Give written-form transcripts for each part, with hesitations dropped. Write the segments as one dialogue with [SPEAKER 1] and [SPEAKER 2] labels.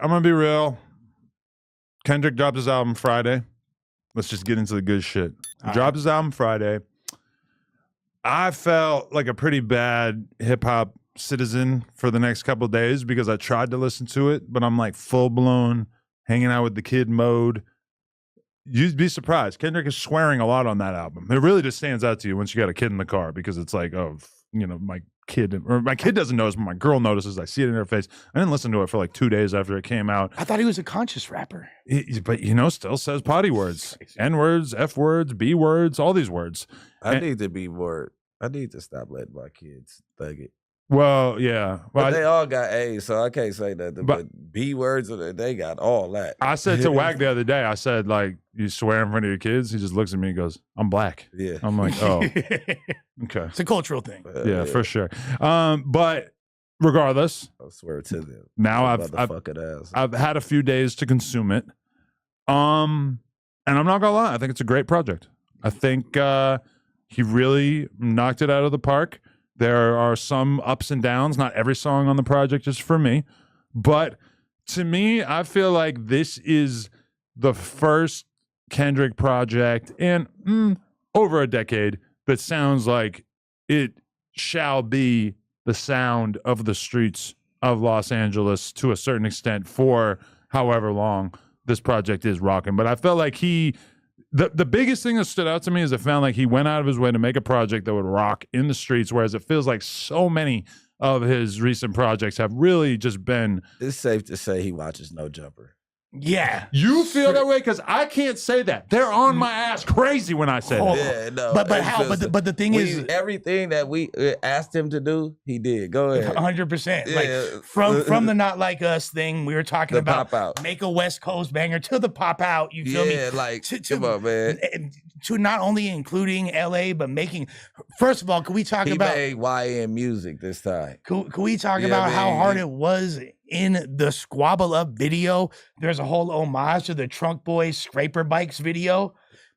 [SPEAKER 1] I'm gonna be real. Kendrick dropped his album Friday. Let's just get into the good shit. He dropped his album Friday. I felt like a pretty bad hip hop citizen for the next couple of days because I tried to listen to it, but I'm like full blown hanging out with the kid mode. You'd be surprised. Kendrick is swearing a lot on that album. It really just stands out to you once you got a kid in the car because it's like, oh, my kid doesn't notice, but my girl notices. I see it in her face. I didn't listen to it for like 2 days after it came out.
[SPEAKER 2] I thought he was a conscious rapper.
[SPEAKER 1] But still says potty words, N words, F words, B words, all these words.
[SPEAKER 3] I need to be more. I need to stop letting my kids thug it.
[SPEAKER 1] Well, yeah. Well,
[SPEAKER 3] but they all got A's, so I can't say nothing. But B words, they got all that.
[SPEAKER 1] I said to Wack the other day, I said, like, you swear in front of your kids? He just looks at me and goes, I'm black.
[SPEAKER 3] Yeah.
[SPEAKER 1] I'm like, oh, okay.
[SPEAKER 2] It's a cultural thing.
[SPEAKER 1] Yeah, for sure. But regardless.
[SPEAKER 3] I'll swear to them.
[SPEAKER 1] Now I've had a few days to consume it. And I'm not gonna lie, I think it's a great project. I think he really knocked it out of the park. There are some ups and downs. Not every song on the project is for me. But to me, I feel like this is the first Kendrick project in over a decade that sounds like it shall be the sound of the streets of Los Angeles to a certain extent for however long this project is rocking. But I felt like the biggest thing that stood out to me is it found like he went out of his way to make a project that would rock in the streets, whereas it feels like so many of his recent projects have really just been...
[SPEAKER 3] It's safe to say he watches No Jumper.
[SPEAKER 2] Yeah.
[SPEAKER 1] You feel that way? Because I can't say that. They're on my ass crazy when I say that.
[SPEAKER 3] Yeah, no.
[SPEAKER 2] But the thing is...
[SPEAKER 3] Everything that we asked him to do, he did. Go ahead.
[SPEAKER 2] 100%.
[SPEAKER 3] Yeah.
[SPEAKER 2] Like, from the Not Like Us thing, we were talking about pop out. Make a West Coast banger to the pop out. You feel me?
[SPEAKER 3] Yeah, like, come on, man.
[SPEAKER 2] To not only including LA, but making... First of all, can we talk about...
[SPEAKER 3] He made YN music this time.
[SPEAKER 2] Can we talk about how hard it was in the Squabble Up video? There's a whole homage to the Trunk Boys Scraper Bikes video.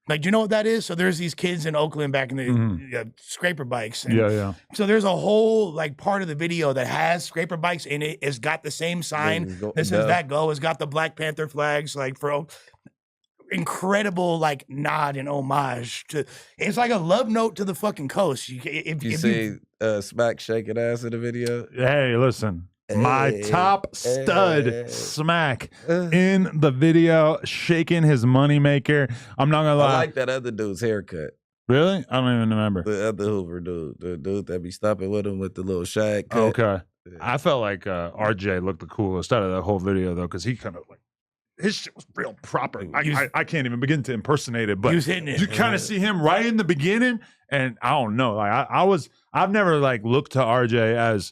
[SPEAKER 2] Like, do you know what that is? So there's these kids in Oakland back in the scraper bikes. And
[SPEAKER 1] yeah.
[SPEAKER 2] So there's a whole like part of the video that has scraper bikes in it. It's got the same sign that says that go. It's got the Black Panther flags, like for incredible like nod and homage to. It's like a love note to the fucking coast.
[SPEAKER 3] You see Smack shaking ass in the video?
[SPEAKER 1] Hey, listen. My top stud Smack in the video, shaking his moneymaker. I'm not gonna lie.
[SPEAKER 3] I like that other dude's haircut.
[SPEAKER 1] Really? I don't even remember.
[SPEAKER 3] The other Hoover dude, the dude that be stopping with him with the little shag cut.
[SPEAKER 1] Okay. Yeah. I felt like RJ looked the coolest out of that whole video though, because he kind of like his shit was real proper. I can't even begin to impersonate it, but
[SPEAKER 2] he was hitting it.
[SPEAKER 1] You kind of see him right in the beginning, and I don't know. Like I've never like looked to RJ as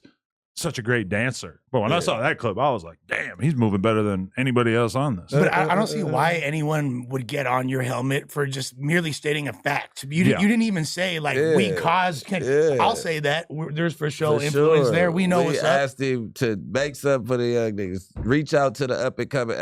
[SPEAKER 1] such a great dancer, but when I saw that clip, I was like, damn, he's moving better than anybody else on this.
[SPEAKER 2] But I don't see why anyone would get on your helmet for just merely stating a fact. You didn't even say like we caused. I'll say that there's for sure influence there. We know what's up.
[SPEAKER 3] We asked him to make something for the young niggas. Reach out to the up and coming.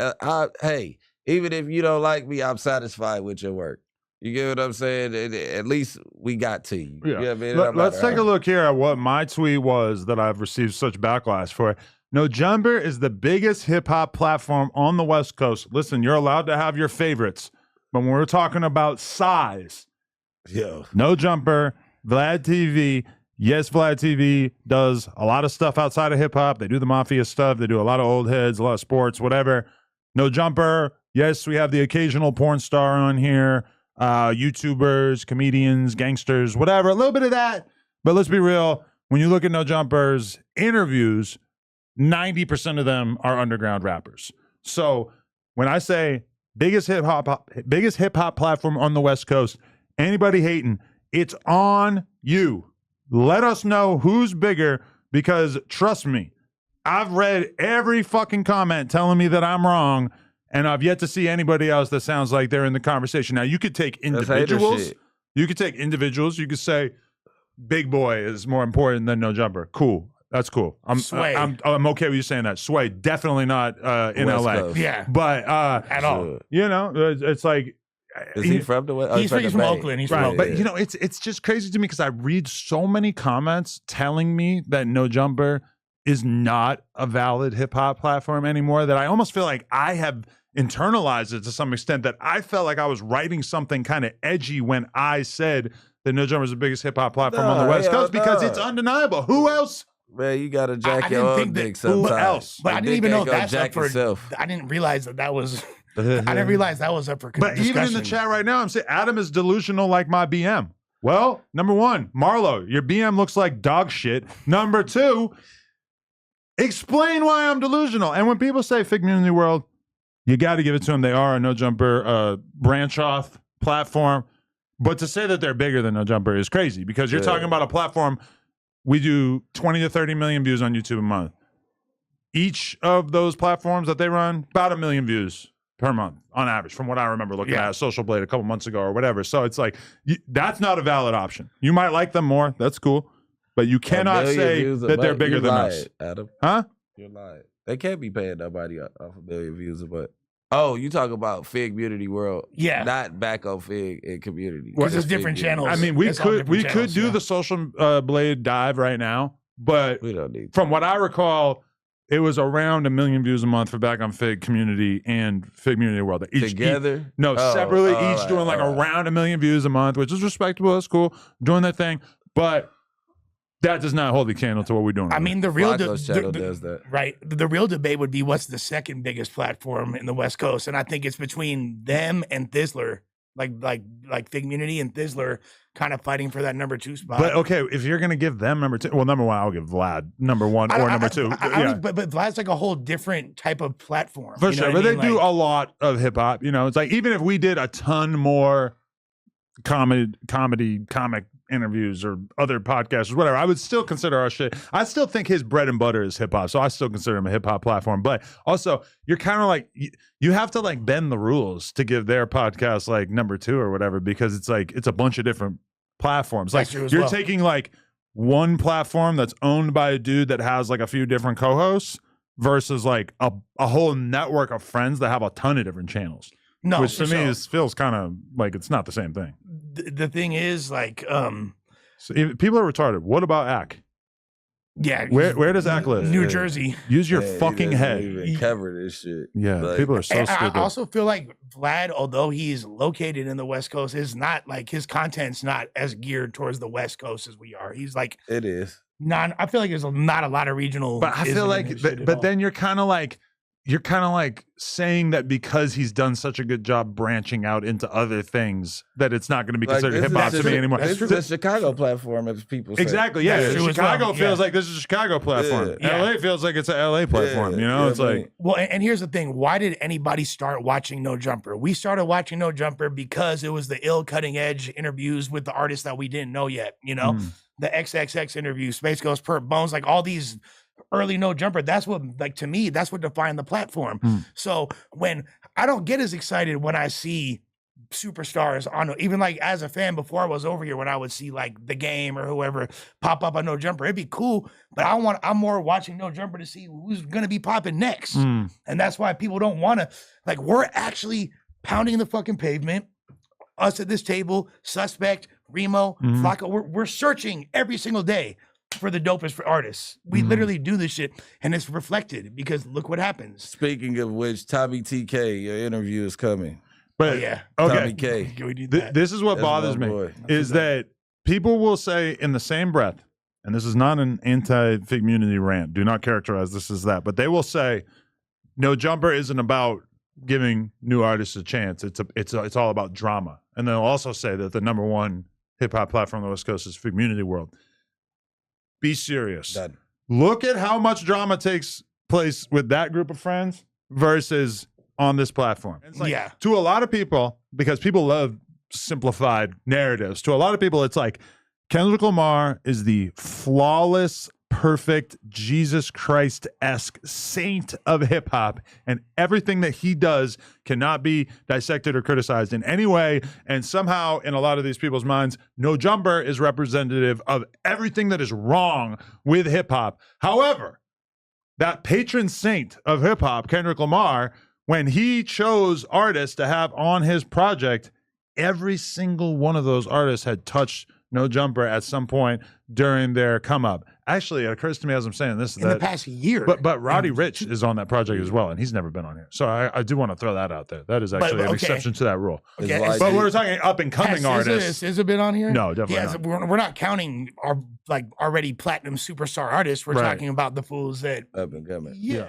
[SPEAKER 3] Hey, even if you don't like me, I'm satisfied with your work. You get what I'm saying? At least we got to you.
[SPEAKER 1] Yeah.
[SPEAKER 3] You know what I mean?
[SPEAKER 1] Let's take a look here at what my tweet was that I've received such backlash for. No Jumper is the biggest hip-hop platform on the West Coast. Listen, you're allowed to have your favorites, but when we're talking about size, No Jumper, Vlad TV, yes, Vlad TV does a lot of stuff outside of hip-hop. They do the Mafia stuff. They do a lot of old heads, a lot of sports, whatever. No Jumper, yes, we have the occasional porn star on here. YouTubers, comedians, gangsters, whatever, a little bit of that. But let's be real. When you look at No Jumper's interviews, 90% of them are underground rappers. So when I say biggest hip hop platform on the West Coast, anybody hating, it's on you. Let us know who's bigger, because trust me, I've read every fucking comment telling me that I'm wrong. And I've yet to see anybody else that sounds like they're in the conversation. Now, you could take individuals. You could take individuals. You could say, Big Boy is more important than No Jumper. Cool. That's cool. I'm okay with you saying that. Sway, definitely not in
[SPEAKER 3] West
[SPEAKER 1] LA.
[SPEAKER 3] Coast.
[SPEAKER 2] Yeah.
[SPEAKER 1] But at all. You know, it's like.
[SPEAKER 3] Is he from the West?
[SPEAKER 2] He's from Oakland. He's from Oakland.
[SPEAKER 1] But, you know, it's just crazy to me because I read so many comments telling me that No Jumper is not a valid hip hop platform anymore, that I almost feel like I have internalized it to some extent, that I felt like I was writing something kind of edgy when I said that No Jumper is the biggest hip hop platform on the West Coast, because it's undeniable. Who else?
[SPEAKER 3] Man, you gotta jack
[SPEAKER 2] I
[SPEAKER 3] your
[SPEAKER 2] didn't
[SPEAKER 3] own
[SPEAKER 2] think that-
[SPEAKER 3] dick
[SPEAKER 2] who
[SPEAKER 3] sometimes.
[SPEAKER 2] else? But I didn't even know that's up for.
[SPEAKER 3] Yourself.
[SPEAKER 2] I didn't realize that was. I didn't realize that was up for.
[SPEAKER 1] But even in the chat right now, I'm saying Adam is delusional like my BM. Well, number one, Marlo, your BM looks like dog shit. Number two, explain why I'm delusional. And when people say Fig Community World, you got to give it to them. They are a No Jumper branch off platform. But to say that they're bigger than No Jumper is crazy, because you're talking about a platform. We do 20 to 30 million views on YouTube a month. Each of those platforms that they run, about 1 million views per month on average, from what I remember looking at Social Blade a couple months ago or whatever. So it's like, that's not a valid option. You might like them more. That's cool. But you cannot say that they're bigger than us.
[SPEAKER 3] Adam.
[SPEAKER 1] Huh?
[SPEAKER 3] You're lying. They can't be paying nobody off 1 million views a month. Oh, you talk about Fig Community World.
[SPEAKER 2] Yeah.
[SPEAKER 3] Not back on Fig and Community.
[SPEAKER 2] Because it's different channels.
[SPEAKER 1] I mean, we could do the Social Blade dive right now, but
[SPEAKER 3] we don't need
[SPEAKER 1] from what I recall, it was around 1 million views a month for back on Fig Community and Fig Community World.
[SPEAKER 3] Together?
[SPEAKER 1] Separately, each doing like around 1 million views a month, which is respectable. That's cool. Doing their thing. But that does not hold the candle to what we're doing.
[SPEAKER 2] I mean, the real
[SPEAKER 3] does that.
[SPEAKER 2] Right. The real debate would be what's the second biggest platform in the West Coast, and I think it's between them and Thizzler, like Fig Community and Thizzler, kind of fighting for that number 2 spot.
[SPEAKER 1] But okay, if you're gonna give them number 2, well, number 1, I'll give Vlad number 1 or number 2.
[SPEAKER 2] But Vlad's like a whole different type of platform.
[SPEAKER 1] For sure, but they do a lot of hip hop. You know, it's like even if we did a ton more comic interviews or other podcasts or whatever, I would still consider our shit. I still think his bread and butter is hip hop, so I still consider him a hip hop platform. But also, you're kind of like, you have to like bend the rules to give their podcast like number 2 or whatever, because it's like it's a bunch of different platforms. Like you're taking like one platform that's owned by a dude that has like a few different co-hosts versus like a whole network of friends that have a ton of different channels.
[SPEAKER 2] No,
[SPEAKER 1] which to me feels kind of like it's not the same thing.
[SPEAKER 2] The thing is, like,
[SPEAKER 1] so people are retarded. What about Ack?
[SPEAKER 2] Yeah,
[SPEAKER 1] where does Ack live?
[SPEAKER 2] New Jersey.
[SPEAKER 1] Use your fucking head.
[SPEAKER 3] Even cover this shit.
[SPEAKER 1] Yeah, like, people are so stupid.
[SPEAKER 2] I also feel like Vlad, although he's located in the West Coast, is not like his content's not as geared towards the West Coast as we are. He's like,
[SPEAKER 3] it is.
[SPEAKER 2] I feel like there's not a lot of regional.
[SPEAKER 1] But I feel like, but then you're kind of like saying that because he's done such a good job branching out into other things that it's not going to be considered hip hop to me anymore.
[SPEAKER 3] This is a Chicago platform, as people say.
[SPEAKER 1] Exactly. Yeah. Chicago feels like this is a Chicago platform.
[SPEAKER 2] Yeah.
[SPEAKER 1] LA feels like it's an LA platform. You know, it's like.
[SPEAKER 2] Well, and here's the thing. Why did anybody start watching No Jumper? We started watching No Jumper because it was the ill cutting edge interviews with the artists that we didn't know yet. You know, the XXX interview, Space Ghost, Perp Bones, like all these early No Jumper. That's what, like, to me, that's what defined the platform. So when I don't get as excited when I see superstars on, even like as a fan before I was over here, when I would see like The Game or whoever pop up on No Jumper, it'd be cool. But I'm more watching No Jumper to see who's gonna be popping next. And that's why people don't want to, like, we're actually pounding the fucking pavement. Us at this table, Suspect, Remo, Flacco, we're searching every single day for the dopest for artists. We literally do this shit, and it's reflected because look what happens.
[SPEAKER 3] Speaking of which, Tommy TK, your interview is coming.
[SPEAKER 1] But
[SPEAKER 3] Tommy K.
[SPEAKER 1] This is what bothers me is that people will say in the same breath, and this is not an anti-Fig Community rant. Do not characterize this as that, but they will say, No Jumper isn't about giving new artists a chance. It's all about drama, and they'll also say that the number 1 hip hop platform on the West Coast is Fig Community World. Be serious.
[SPEAKER 3] Done.
[SPEAKER 1] Look at how much drama takes place with that group of friends versus on this platform. It's like, to a lot of people, because people love simplified narratives, to a lot of people, it's like Kendrick Lamar is the flawless, perfect, Jesus Christ-esque saint of hip hop, and everything that he does cannot be dissected or criticized in any way. And somehow, in a lot of these people's minds, No Jumper is representative of everything that is wrong with hip hop. However, that patron saint of hip hop, Kendrick Lamar, when he chose artists to have on his project, every single one of those artists had touched No Jumper at some point during their come up. Actually, it occurs to me as I'm saying this
[SPEAKER 2] in the past year.
[SPEAKER 1] But Roddy Ricch is on that project as well, and he's never been on here. So I do want to throw that out there. That is actually an exception to that rule.
[SPEAKER 2] Okay.
[SPEAKER 1] But we're talking up and coming artists.
[SPEAKER 2] Is a bit on here?
[SPEAKER 1] No, definitely not.
[SPEAKER 2] We're not counting our already platinum superstar artists. We're talking about the fools that
[SPEAKER 3] up and coming.
[SPEAKER 2] Yeah.